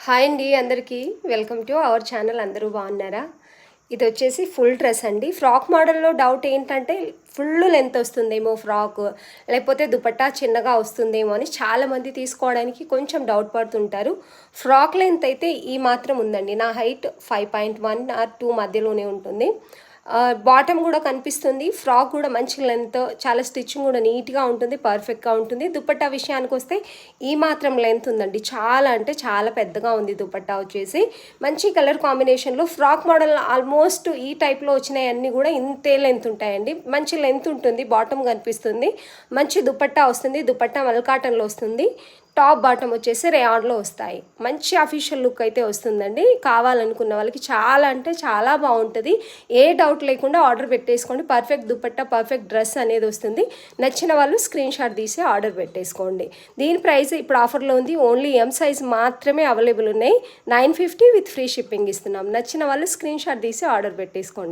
Hi అండి అందరికీ welcome to our channel. అందరూ బాగున్నారా? ఇది వచ్చేసి ఫుల్ డ్రెస్ అండి. ఫ్రాక్ మోడల్లో డౌట్ ఏంటంటే ఫుల్ లెంత్ వస్తుందేమో ఫ్రాక్, లేకపోతే దుపట్టా చిన్నగా వస్తుందేమో అని చాలామంది తీసుకోవడానికి కొంచెం డౌట్ పడుతుంటారు. ఫ్రాక్ లెంత్ అయితే ఈ మాత్రం ఉందండి. నా హైట్ 5.1 ఆర్ 2 మధ్యలోనే ఉంటుంది. బాటమ్ కూడా కనిపిస్తుంది. ఫ్రాక్ కూడా మంచి లెంత్, చాలా స్టిచ్చింగ్ కూడా నీట్గా ఉంటుంది, పర్ఫెక్ట్గా ఉంటుంది. దుపట్టా విషయానికి వస్తే ఈ మాత్రం లెంత్ ఉందండి. చాలా అంటే చాలా పెద్దగా ఉంది దుపట్టా వచ్చేసి. మంచి కలర్ కాంబినేషన్లో ఫ్రాక్ మోడల్ ఆల్మోస్ట్ ఈ టైప్లో వచ్చినాయన్నీ కూడా ఇంతే లెంత్ ఉంటాయండి. మంచి లెంత్ ఉంటుంది, బాటమ్ కనిపిస్తుంది, మంచి దుపట్టా వస్తుంది. దుపట్టా మల్ కాటన్లో వస్తుంది. టాప్ బాటమ్ వచ్చేసి రేయాన్లో వస్తాయి. మంచి అఫీషియల్ లుక్ అయితే వస్తుందండి. కావాలనుకున్న వాళ్ళకి చాలా అంటే చాలా బాగుంటుంది. ఏ డౌట్ లేకుండా ఆర్డర్ పెట్టేసుకోండి. పర్ఫెక్ట్ దుపట్టా, పర్ఫెక్ట్ డ్రెస్ అనేది వస్తుంది. నచ్చిన వాళ్ళు స్క్రీన్ షాట్ తీసి ఆర్డర్ పెట్టేసుకోండి. దీని ప్రైస్ ఇప్పుడు ఆఫర్లో ఉంది. ఓన్లీ ఎం సైజ్ మాత్రమే అవైలబుల్ ఉన్నాయి. 950 విత్ ఫ్రీ షిప్పింగ్ ఇస్తున్నాం. నచ్చిన వాళ్ళు స్క్రీన్ షాట్ తీసి ఆర్డర్ పెట్టేసుకోండి.